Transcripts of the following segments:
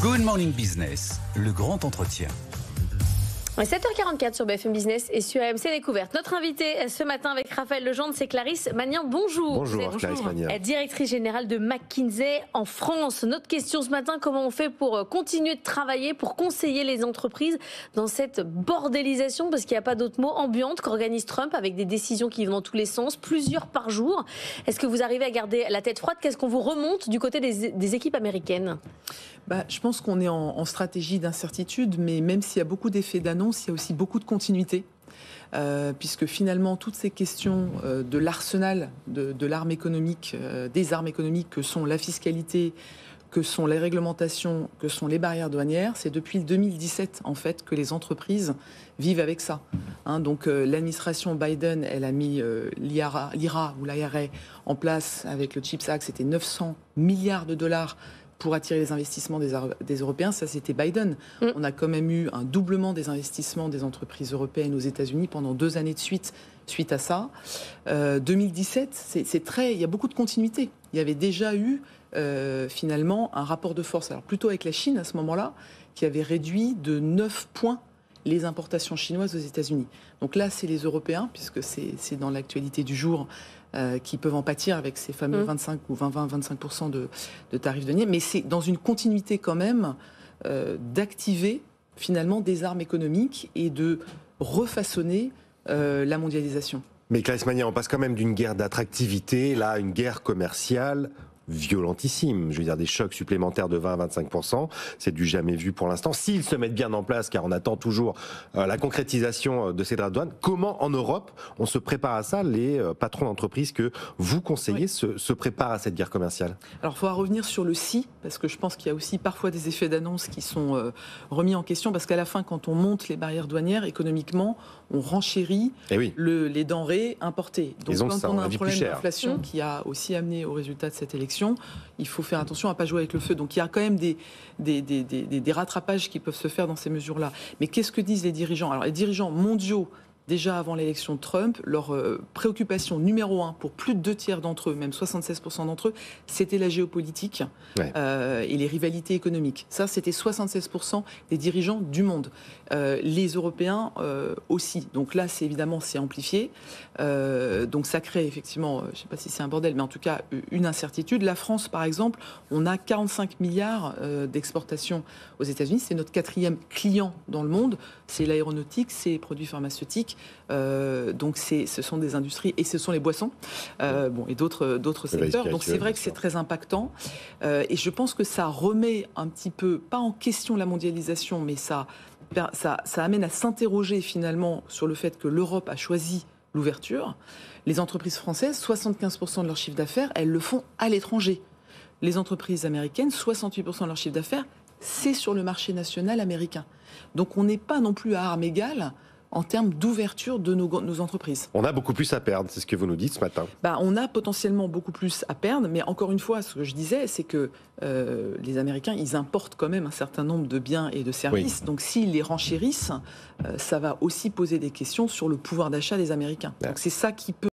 Good Morning Business, le grand entretien. 7h44 sur BFM Business et sur AMC Découverte. Notre invité ce matin avec Raphaël Legendre, c'est Clarisse Magnin. Bonjour. Bonjour, Clarisse Magnin. Directrice générale de McKinsey en France. Notre question ce matin, comment on fait pour continuer de travailler, pour conseiller les entreprises dans cette bordélisation, parce qu'il n'y a pas d'autre mot, ambiante qu'organise Trump avec des décisions qui vont dans tous les sens, plusieurs par jour. Est-ce que vous arrivez à garder la tête froide? Qu'est-ce qu'on vous remonte du côté des équipes américaines? Je pense qu'on est en stratégie d'incertitude, mais même s'il y a beaucoup d'effets d'annonce, il y a aussi beaucoup de continuité. Puisque finalement, toutes ces questions de l'arsenal de l'arme économique, des armes économiques que sont la fiscalité, que sont les réglementations, que sont les barrières douanières, c'est depuis 2017 en fait que les entreprises vivent avec ça. Donc l'administration Biden, elle a mis l'IRA ou l'IRA en place avec le CHIPS Act, c'était 900 milliards de dollars pour attirer les investissements des Européens. Ça, c'était Biden. On a quand même eu un doublement des investissements des entreprises européennes aux États-Unis pendant 2 années de suite à ça. 2017, il y a beaucoup de continuité. Il y avait déjà eu finalement un rapport de force, alors plutôt avec la Chine à ce moment-là, qui avait réduit de 9 points les importations chinoises aux États-Unis. Donc là, c'est les Européens, puisque c'est dans l'actualité du jour, qui peuvent en pâtir avec ces fameux 25 ou 25% de tarifs douaniers. Mais c'est dans une continuité quand même d'activer finalement des armes économiques et de refaçonner la mondialisation. Mais Clarisse Magnin, on passe quand même d'une guerre d'attractivité, là, à une guerre commerciale violentissime. Je veux dire, des chocs supplémentaires de 20 à 25%, c'est du jamais vu pour l'instant. S'ils se mettent bien en place, car on attend toujours la concrétisation de ces droits de douane, comment en Europe on se prépare à ça? Les patrons d'entreprises que vous conseillez se préparent à cette guerre commerciale? Alors, il faudra revenir sur le si, parce que je pense qu'il y a aussi parfois des effets d'annonce qui sont remis en question, parce qu'à la fin, quand on monte les barrières douanières, économiquement, on renchérit les denrées importées. Donc, quand on a un problème d'inflation qui a aussi amené au résultat de cette élection, il faut faire attention à ne pas jouer avec le feu. Donc il y a quand même des rattrapages qui peuvent se faire dans ces mesures-là. Mais qu'est-ce que disent les dirigeants? Alors les dirigeants mondiaux, déjà avant l'élection de Trump, leur préoccupation numéro 1 pour plus de 2/3 d'entre eux, même 76% d'entre eux, c'était la géopolitique et les rivalités économiques. Ça, c'était 76% des dirigeants du monde. Les Européens aussi. Donc là, c'est amplifié. Donc ça crée effectivement, je ne sais pas si c'est un bordel, mais en tout cas une incertitude. La France, par exemple, on a 45 milliards d'exportations aux États-Unis. C'est notre 4e client dans le monde. C'est l'aéronautique, c'est les produits pharmaceutiques. Donc ce sont des industries et ce sont les boissons et d'autres secteurs. Donc c'est vrai que c'est très impactant et je pense que ça remet un petit peu, pas en question la mondialisation, mais ça amène à s'interroger finalement sur le fait que l'Europe a choisi l'ouverture. Les entreprises françaises, 75% de leur chiffre d'affaires, elles le font à l'étranger. Les entreprises américaines, 68% de leur chiffre d'affaires, c'est sur le marché national américain. Donc on n'est pas non plus à armes égales en termes d'ouverture de nos entreprises. On a beaucoup plus à perdre, c'est ce que vous nous dites ce matin. On a potentiellement beaucoup plus à perdre, mais encore une fois, ce que je disais, c'est que les Américains, ils importent quand même un certain nombre de biens et de services. Donc s'ils les renchérissent, ça va aussi poser des questions sur le pouvoir d'achat des Américains. Donc c'est ça qui peut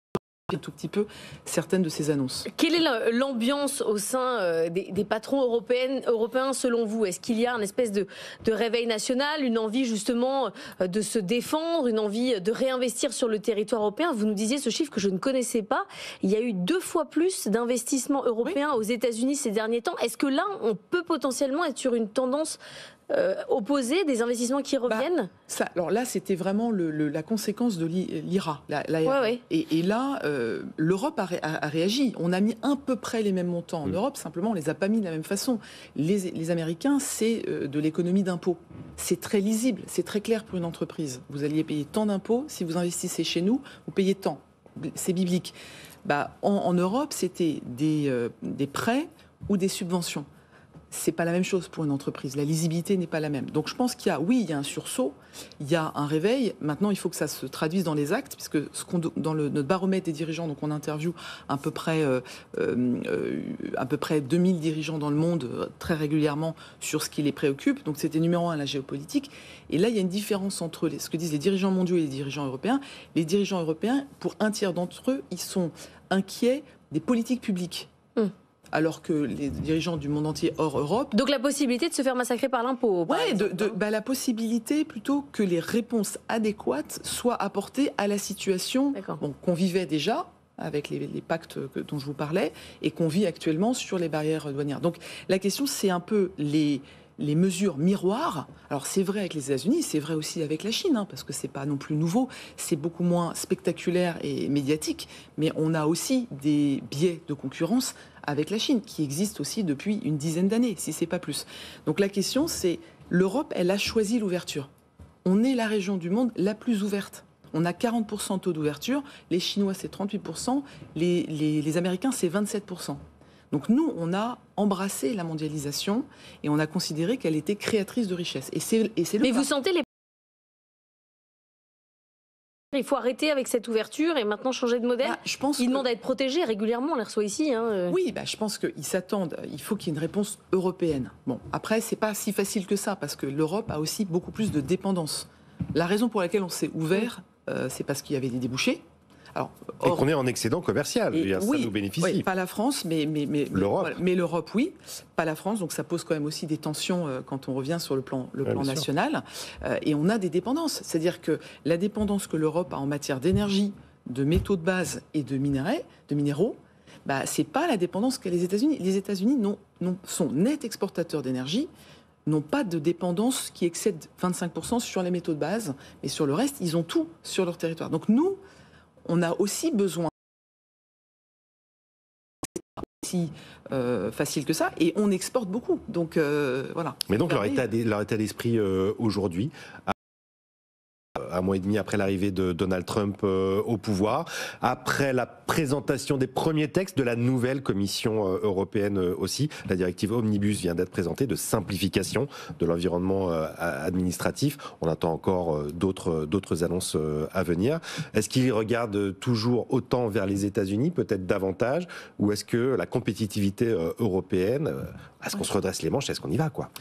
un tout petit peu certaines de ces annonces. Quelle est l'ambiance au sein des patrons européens selon vous? Est-ce qu'il y a une espèce de réveil national, une envie justement de se défendre, une envie de réinvestir sur le territoire européen? Vous nous disiez ce chiffre que je ne connaissais pas. Il y a eu 2 fois plus d'investissements européens aux États-Unis ces derniers temps. Est-ce que là, on peut potentiellement être sur une tendance opposée, des investissements qui reviennent? Alors là, c'était vraiment la conséquence de l'IRA. Et là, l'Europe a réagi. On a mis à peu près les mêmes montants en Europe, simplement on ne les a pas mis de la même façon. Les Américains, c'est de l'économie d'impôts. C'est très lisible, c'est très clair pour une entreprise. Vous alliez payer tant d'impôts, si vous investissez chez nous, vous payez tant. C'est biblique. En Europe, c'était des prêts ou des subventions. C'est pas la même chose pour une entreprise. La lisibilité n'est pas la même. Donc je pense qu'il y a un sursaut, il y a un réveil. Maintenant, il faut que ça se traduise dans les actes, puisque dans notre baromètre des dirigeants, donc on interviewe à peu près 2000 dirigeants dans le monde très régulièrement sur ce qui les préoccupe. Donc c'était numéro 1 la géopolitique. Et là, il y a une différence entre ce que disent les dirigeants mondiaux et les dirigeants européens. Les dirigeants européens, pour 1/3 d'entre eux, ils sont inquiets des politiques publiques. alors que les dirigeants du monde entier hors Europe... Donc la possibilité de se faire massacrer par l'impôt. Oui, la possibilité plutôt que les réponses adéquates soient apportées à la situation qu'on vivait déjà avec les pactes dont je vous parlais et qu'on vit actuellement sur les barrières douanières. Donc la question, c'est un peu les mesures miroirs. Alors c'est vrai avec les États-Unis, c'est vrai aussi avec la Chine, parce que c'est pas non plus nouveau, c'est beaucoup moins spectaculaire et médiatique, mais on a aussi des biais de concurrence avec la Chine qui existent aussi depuis une dizaine d'années, si c'est pas plus. Donc la question, c'est l'Europe, elle a choisi l'ouverture. On est la région du monde la plus ouverte. On a 40% de taux d'ouverture, les Chinois c'est 38%, les Américains c'est 27%. Donc nous, on a embrassé la mondialisation et on a considéré qu'elle était créatrice de richesse. Mais vous sentez il faut arrêter avec cette ouverture et maintenant changer de modèle. Ils demandent à être protégés régulièrement, on les reçoit ici. Oui, je pense qu'ils s'attendent. Il faut qu'il y ait une réponse européenne. Bon, après, c'est pas si facile que ça parce que l'Europe a aussi beaucoup plus de dépendance. La raison pour laquelle on s'est ouvert, c'est parce qu'il y avait des débouchés. Et qu'on est en excédent commercial, ça nous bénéficie. Oui, pas la France, mais l'Europe. Mais l'Europe, oui, pas la France. Donc ça pose quand même aussi des tensions quand on revient sur le plan national. Et on a des dépendances. C'est-à-dire que la dépendance que l'Europe a en matière d'énergie, de métaux de base et de minéraux, c'est pas la dépendance qu'a les États-Unis. Les États-Unis sont nets exportateurs d'énergie, n'ont pas de dépendance qui excède 25% sur les métaux de base, mais sur le reste, ils ont tout sur leur territoire. Donc nous, on a aussi besoin, si facile que ça, et on exporte beaucoup. Donc voilà. Mais donc leur état d'esprit aujourd'hui, un mois et demi après l'arrivée de Donald Trump au pouvoir, après la présentation des premiers textes de la nouvelle Commission européenne aussi, la directive Omnibus vient d'être présentée, de simplification de l'environnement administratif. On attend encore d'autres annonces à venir. Est-ce qu'ils regardent toujours autant vers les États-Unis, peut-être davantage, ou est-ce que la compétitivité européenne, est-ce qu'on se redresse les manches, est-ce qu'on y va, quoi ?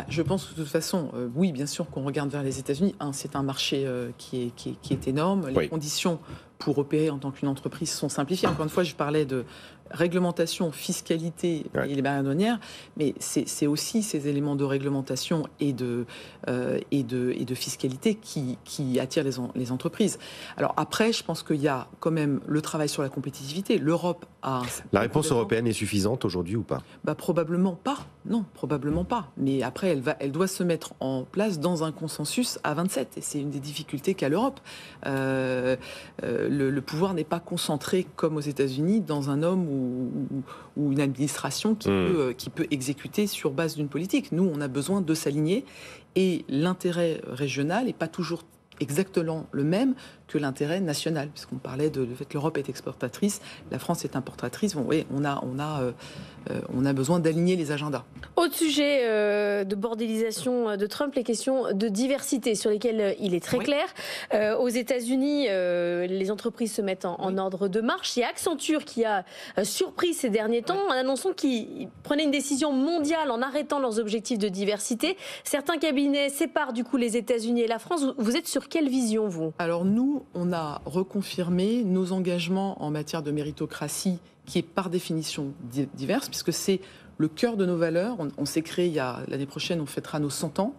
Je pense que de toute façon, oui, bien sûr qu'on regarde vers les États-Unis. C'est un marché qui est énorme. Les conditions pour opérer en tant qu'une entreprise sont simplifiées. Encore une fois, je parlais de réglementation, fiscalité et les barrières douanières, mais c'est aussi ces éléments de réglementation et de fiscalité qui attirent les entreprises. Alors après, je pense qu'il y a quand même le travail sur la compétitivité. L'Europe a... La réponse européenne est suffisante aujourd'hui ou pas ? Probablement pas. Non, probablement pas. Mais après, elle doit se mettre en place dans un consensus à 27. Et c'est une des difficultés qu'a l'Europe. Le pouvoir n'est pas concentré comme aux États-Unis dans un homme ou une administration qui peut exécuter sur base d'une politique. Nous, on a besoin de s'aligner et l'intérêt régional n'est pas toujours exactement le même que l'intérêt national, puisqu'on parlait de le fait que l'Europe est exportatrice, la France est importatrice. Bon, oui, on a besoin d'aligner les agendas. Autre sujet de bordélisation de Trump, les questions de diversité sur lesquelles il est très clair. Aux États-Unis, les entreprises se mettent en ordre de marche. Il y a Accenture qui a surpris ces derniers temps en annonçant qu'ils prenaient une décision mondiale en arrêtant leurs objectifs de diversité. Certains cabinets séparent du coup les États-Unis et la France. Vous êtes sur quelle vision, vous ? Alors nous, on a reconfirmé nos engagements en matière de méritocratie qui est par définition diverse, puisque c'est le cœur de nos valeurs. On s'est créé l'année prochaine, on fêtera nos 100 ans.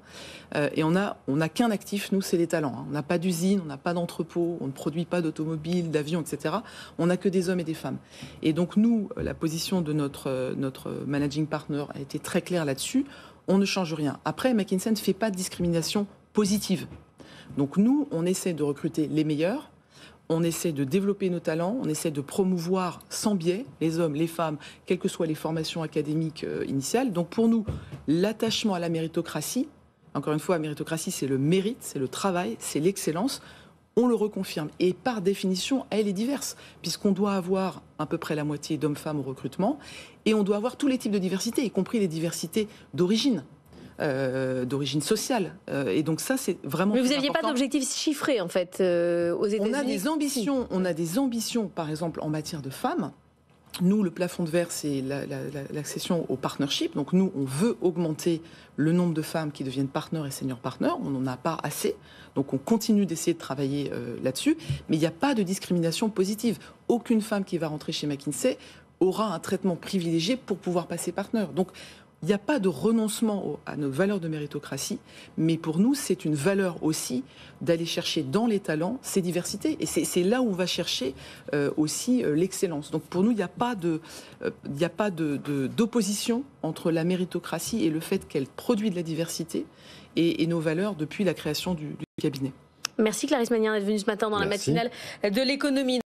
Et on n'a qu'un actif, nous, c'est les talents. On n'a pas d'usine, on n'a pas d'entrepôt, on ne produit pas d'automobiles, d'avions, etc. On n'a que des hommes et des femmes. Et donc nous, la position de notre managing partner a été très claire là-dessus. On ne change rien. Après, McKinsey ne fait pas de discrimination positive. Donc nous, on essaie de recruter les meilleurs, on essaie de développer nos talents, on essaie de promouvoir sans biais les hommes, les femmes, quelles que soient les formations académiques initiales. Donc pour nous, l'attachement à la méritocratie, encore une fois, la méritocratie, c'est le mérite, c'est le travail, c'est l'excellence. On le reconfirme. Et par définition, elle est diverse, puisqu'on doit avoir à peu près la moitié d'hommes-femmes au recrutement, et on doit avoir tous les types de diversité, y compris les diversités d'origine. D'origine sociale. Et donc ça, c'est vraiment. Mais vous n'aviez pas d'objectifs chiffrés, en fait, aux États-Unis. On a des ambitions, par exemple, en matière de femmes. Nous, le plafond de verre, c'est l'accession au partnership. Donc nous, on veut augmenter le nombre de femmes qui deviennent partners et senior partners. On n'en a pas assez. Donc on continue d'essayer de travailler là-dessus. Mais il n'y a pas de discrimination positive. Aucune femme qui va rentrer chez McKinsey aura un traitement privilégié pour pouvoir passer partenaire. Donc, il n'y a pas de renoncement à nos valeurs de méritocratie, mais pour nous, c'est une valeur aussi d'aller chercher dans les talents ces diversités. Et c'est là où on va chercher aussi l'excellence. Donc pour nous, il n'y a pas d'opposition entre la méritocratie et le fait qu'elle produit de la diversité et nos valeurs depuis la création du cabinet. Merci Clarisse Magnien d'être venue ce matin dans la matinale de l'économie.